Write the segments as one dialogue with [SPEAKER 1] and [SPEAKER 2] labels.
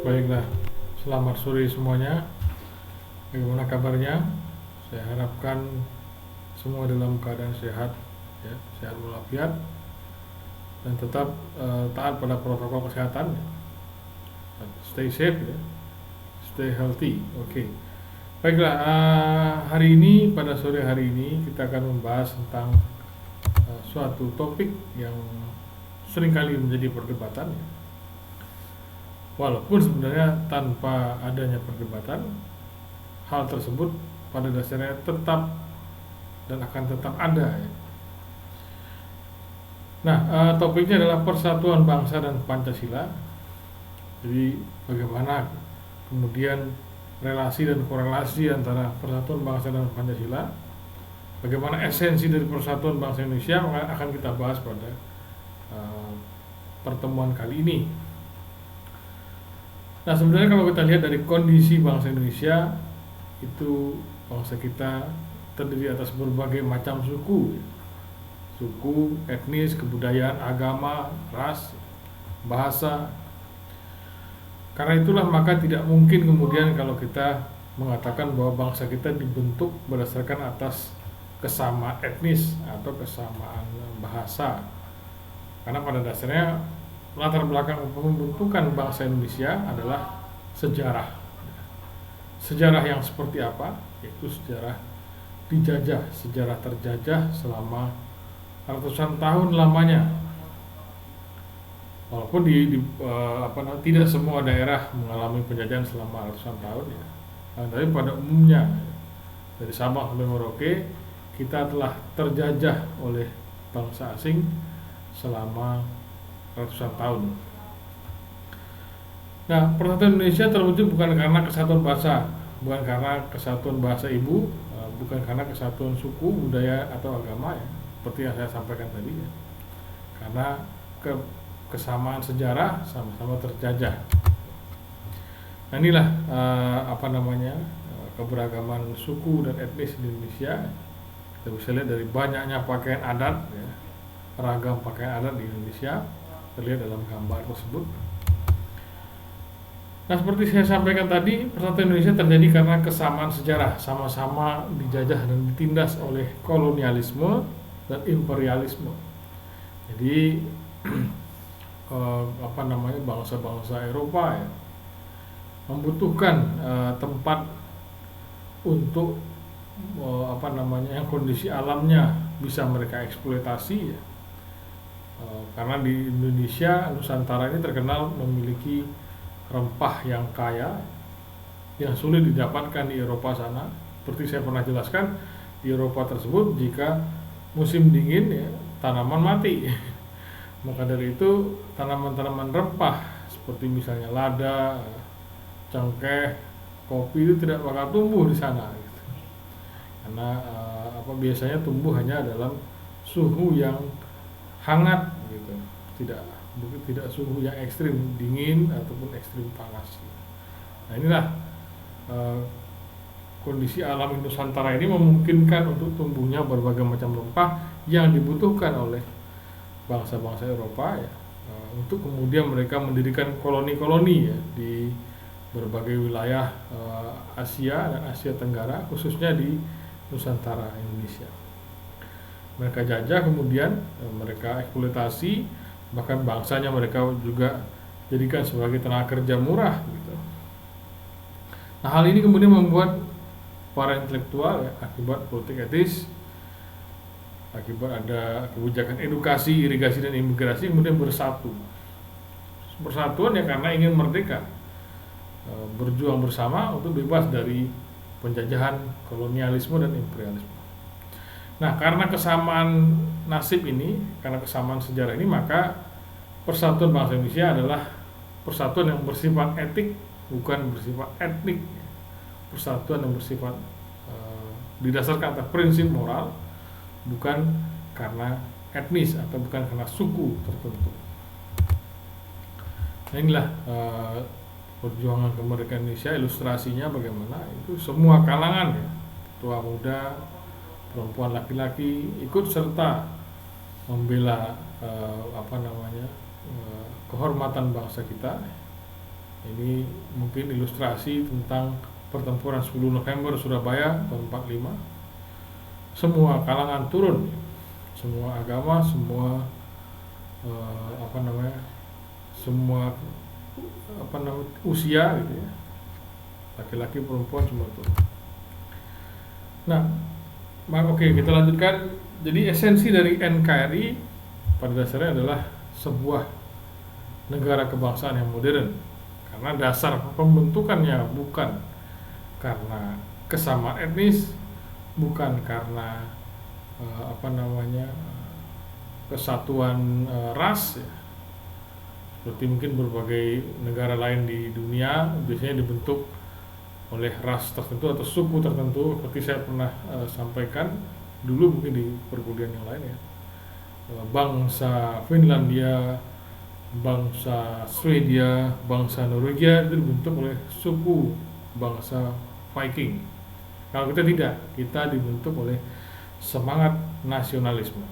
[SPEAKER 1] Baiklah, selamat sore semuanya. Bagaimana kabarnya? Saya harapkan semua dalam keadaan sehat, ya, sehat walafiat, dan tetap taat pada protokol kesehatan. Stay safe, ya, stay healthy. Oke. Baiklah, pada sore hari ini kita akan membahas tentang suatu topik yang seringkali menjadi perdebatan. Walaupun sebenarnya tanpa adanya perdebatan, hal tersebut pada dasarnya tetap dan akan tetap ada, ya. Nah, topiknya adalah persatuan bangsa dan Pancasila. Jadi bagaimana kemudian relasi dan korelasi antara persatuan bangsa dan Pancasila, bagaimana esensi dari persatuan bangsa Indonesia, akan kita bahas pada pertemuan kali ini. Nah, sebenarnya kalau kita lihat dari kondisi bangsa Indonesia, itu bangsa kita terdiri atas berbagai macam suku, etnis, kebudayaan, agama, ras, bahasa. Karena itulah maka tidak mungkin kemudian kalau kita mengatakan bahwa bangsa kita dibentuk berdasarkan atas kesamaan etnis atau kesamaan bahasa. Karena pada dasarnya latar belakang pembentukan bangsa Indonesia adalah sejarah. Sejarah yang seperti apa? Yaitu sejarah dijajah, sejarah terjajah selama ratusan tahun lamanya. Walaupun tidak semua daerah mengalami penjajahan selama ratusan tahun, ya. Tapi pada umumnya dari Sabang sampai Merauke kita telah terjajah oleh bangsa asing selama ratusan tahun. Nah, persatuan Indonesia terwujud bukan karena kesatuan bahasa, bukan karena kesatuan bahasa ibu, bukan karena kesatuan suku, budaya atau agama, ya, seperti yang saya sampaikan tadi, ya. Karena kesamaan sejarah, sama-sama terjajah. Nah, inilah keberagaman suku dan etnis di Indonesia. Kita bisa lihat dari banyaknya pakaian adat, ya, ragam pakaian adat di Indonesia terlihat dalam gambar tersebut. Nah, seperti saya sampaikan tadi, persatuan Indonesia terjadi karena kesamaan sejarah, sama-sama dijajah dan ditindas oleh kolonialisme dan imperialisme. Jadi bangsa-bangsa Eropa, ya, membutuhkan tempat untuk yang kondisi alamnya bisa mereka eksploitasi, ya. Karena di Indonesia, Nusantara ini terkenal memiliki rempah yang kaya, yang sulit didapatkan di Eropa sana. Seperti saya pernah jelaskan, di Eropa tersebut jika musim dingin, ya, tanaman mati. Maka dari itu tanaman-tanaman rempah seperti misalnya lada, cengkeh, kopi itu tidak bakal tumbuh di sana, gitu. Karena biasanya tumbuh hanya dalam suhu yang hangat, gitu. Tidak suhu yang ekstrim dingin ataupun ekstrim panas. Nah, inilah kondisi alam Nusantara ini memungkinkan untuk tumbuhnya berbagai macam rempah yang dibutuhkan oleh bangsa-bangsa Eropa, ya, untuk kemudian mereka mendirikan koloni-koloni, ya, di berbagai wilayah Asia dan Asia Tenggara, khususnya di Nusantara Indonesia. Mereka jajah, kemudian mereka eksploitasi, bahkan bangsanya mereka juga jadikan sebagai tenaga kerja murah, gitu. Nah, hal ini kemudian membuat para intelektual, ya, akibat politik etis, akibat ada kebijakan edukasi, irigasi, dan imigrasi, kemudian bersatu. Persatuan, ya, karena ingin merdeka, berjuang bersama untuk bebas dari penjajahan kolonialisme dan imperialisme. Nah, karena kesamaan nasib ini, karena kesamaan sejarah ini, maka persatuan bangsa Indonesia adalah persatuan yang bersifat etik, bukan bersifat etnik. Persatuan yang bersifat didasarkan atas prinsip moral, bukan karena etnis atau bukan karena suku tertentu. Nah, inilah perjuangan kemerdekaan Indonesia. Ilustrasinya bagaimana itu semua kalangan, ya, tua muda, perempuan, laki-laki ikut serta membela kehormatan bangsa kita. Ini mungkin ilustrasi tentang pertempuran 10 November Surabaya tahun 45. Semua kalangan turun, semua agama, semua semua usia gitu ya, laki-laki perempuan semua turun. Nah, oke, kita lanjutkan. Jadi esensi dari NKRI pada dasarnya adalah sebuah negara kebangsaan yang modern, karena dasar pembentukannya bukan karena kesamaan etnis, bukan karena kesatuan ras ya. Seperti mungkin berbagai negara lain di dunia biasanya dibentuk oleh ras tertentu atau suku tertentu, seperti saya pernah sampaikan dulu mungkin di perkuliahan yang lain ya. Bangsa Finlandia, bangsa Swedia, bangsa Norwegia itu dibentuk oleh suku bangsa Viking. Kalau kita tidak, kita dibentuk oleh semangat nasionalisme.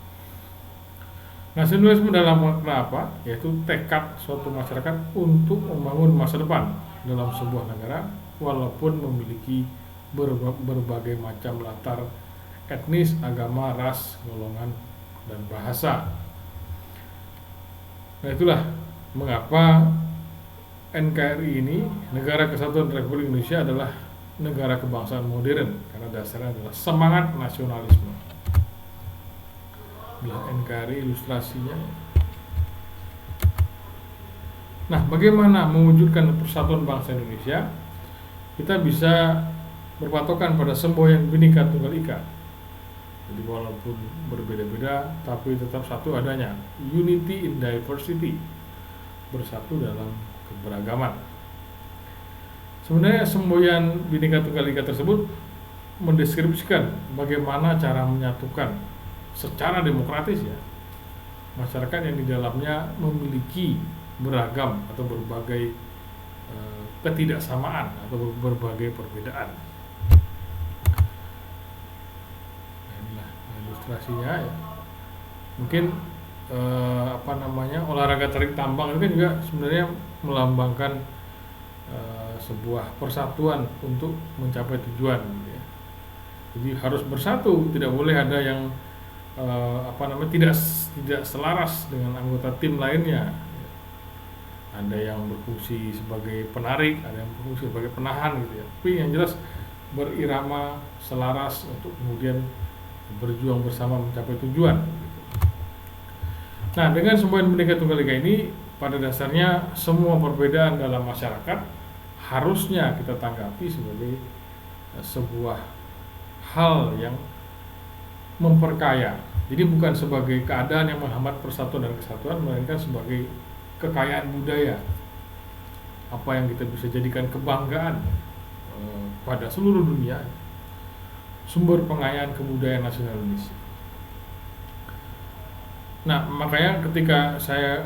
[SPEAKER 1] Nasionalisme dalam makna apa? Yaitu tekad suatu masyarakat untuk membangun masa depan dalam sebuah negara, walaupun memiliki berbagai macam latar etnis, agama, ras, golongan, dan bahasa. Nah, itulah mengapa NKRI ini, Negara Kesatuan Republik Indonesia, adalah negara kebangsaan modern, karena dasarnya adalah semangat nasionalisme. NKRI ilustrasinya. Nah, bagaimana mewujudkan persatuan bangsa Indonesia? Kita bisa berpatokan pada semboyan Bhinneka Tunggal Ika. Jadi walaupun berbeda-beda, tapi tetap satu adanya. Unity in diversity, bersatu dalam keberagaman. Sebenarnya semboyan Bhinneka Tunggal Ika tersebut mendeskripsikan bagaimana cara menyatukan secara demokratis ya masyarakat yang di dalamnya memiliki beragam atau berbagai ketidaksamaan atau berbagai perbedaan. Nah, inilah ilustrasinya ya. Mungkin olahraga tarik tambang itu kan juga sebenarnya melambangkan sebuah persatuan untuk mencapai tujuan gitu ya. Jadi harus bersatu, tidak boleh ada yang tidak selaras dengan anggota tim lainnya. Ada yang berfungsi sebagai penarik, ada yang berfungsi sebagai penahan gitu ya. Tapi yang jelas berirama, selaras untuk kemudian berjuang bersama mencapai tujuan gitu. Nah, dengan semboyan Bhinneka Tunggal Ika ini, pada dasarnya semua perbedaan dalam masyarakat harusnya kita tanggapi sebagai sebuah hal yang memperkaya. Jadi bukan sebagai keadaan yang menghambat persatuan dan kesatuan, melainkan sebagai kekayaan budaya. Apa yang kita bisa jadikan kebanggaan pada seluruh dunia, sumber pengayaan kebudayaan nasional Indonesia. Nah, makanya ketika saya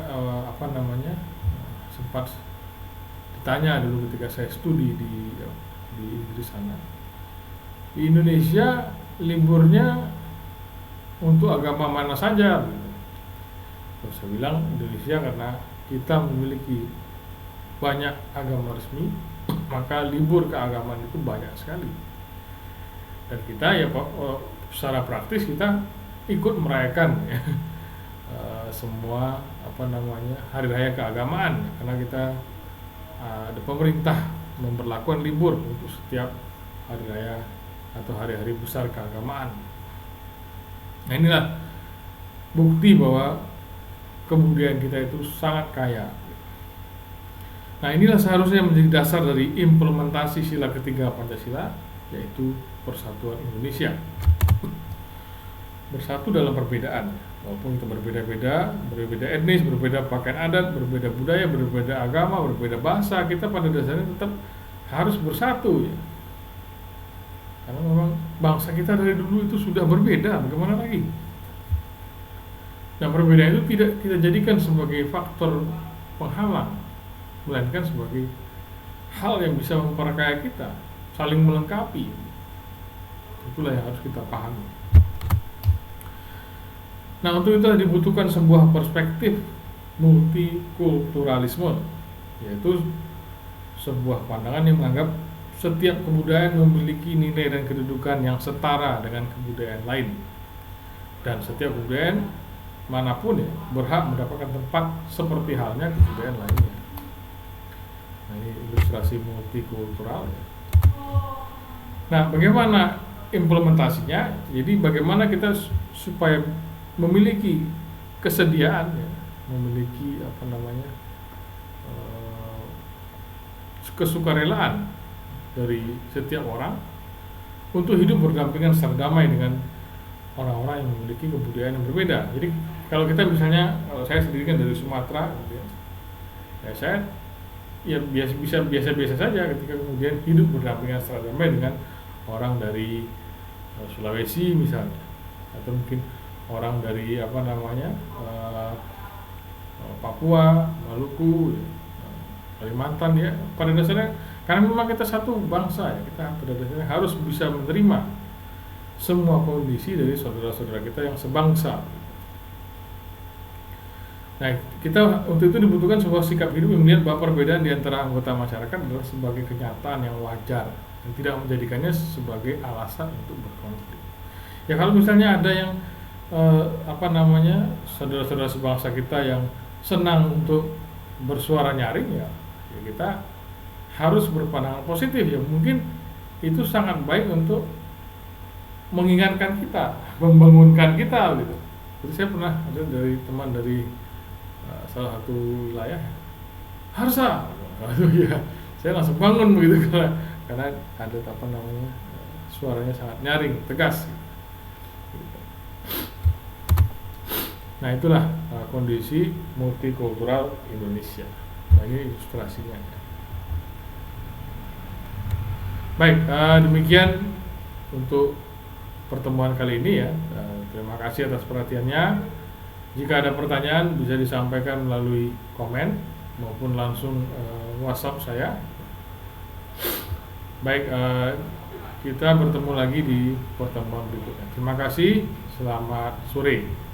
[SPEAKER 1] sempat ditanya dulu ketika saya studi di Inggris sana, di Indonesia liburnya untuk agama mana saja. Terus saya bilang Indonesia karena kita memiliki banyak agama resmi, maka libur keagamaan itu banyak sekali. Dan kita ya secara praktis kita ikut merayakan ya, semua hari raya keagamaan, karena kita ada pemerintah memberlakukan libur untuk setiap hari raya atau hari-hari besar keagamaan. Nah, inilah bukti bahwa kebudayaan kita itu sangat kaya. Nah, inilah seharusnya menjadi dasar dari implementasi sila ketiga Pancasila, yaitu persatuan Indonesia. Bersatu dalam perbedaan, walaupun kita berbeda etnis, berbeda pakaian adat, berbeda budaya, berbeda agama, berbeda bahasa, kita pada dasarnya tetap harus bersatu ya. Karena memang bangsa kita dari dulu itu sudah berbeda, bagaimana lagi? Nah, perbedaan itu tidak kita jadikan sebagai faktor penghalang, melainkan sebagai hal yang bisa memperkaya kita, saling melengkapi. Itulah yang harus kita pahami. Nah, untuk itu dibutuhkan sebuah perspektif multikulturalisme, yaitu sebuah pandangan yang menganggap setiap kebudayaan memiliki nilai dan kedudukan yang setara dengan kebudayaan lain, dan setiap kebudayaan manapun ya berhak mendapatkan tempat seperti halnya kebudayaan lainnya. Nah, ini ilustrasi multikultural ya. Nah, bagaimana implementasinya? Jadi bagaimana kita supaya memiliki kesediaan ya, memiliki kesukarelaan dari setiap orang untuk hidup berdampingan secara damai dengan orang-orang yang memiliki kebudayaan yang berbeda. Jadi kalau kita misalnya, kalau saya sendiri kan dari Sumatera gitu ya, saya ya biasa-biasa saja ketika kemudian hidup berdampingan secara damai dengan orang dari Sulawesi misalnya, atau mungkin orang dari Papua, Maluku, Kalimantan ya. Pada dasarnya karena memang kita satu bangsa ya, kita pada dasarnya harus bisa menerima semua kondisi dari saudara-saudara kita yang sebangsa. Nah, kita untuk itu dibutuhkan sebuah sikap hidup yang melihat bahwa perbedaan di antara anggota masyarakat adalah sebagai kenyataan yang wajar dan tidak menjadikannya sebagai alasan untuk berkonflik. Ya kalau misalnya ada yang saudara-saudara sebangsa kita yang senang untuk bersuara nyaring ya kita harus berpandangan positif ya, mungkin itu sangat baik untuk mengingatkan kita, membangunkan kita gitu. Jadi saya pernah ada dari teman dari salah satu wilayah Harsa, ya saya langsung bangun begitu karena ada suaranya sangat nyaring, tegas. Nah itulah kondisi multikultural Indonesia. Nah, ini ilustrasinya. Baik, demikian untuk pertemuan kali ini ya. Terima kasih atas perhatiannya. Jika ada pertanyaan bisa disampaikan melalui komen maupun langsung WhatsApp saya. Baik, kita bertemu lagi di pertemuan berikutnya. Terima kasih, selamat sore.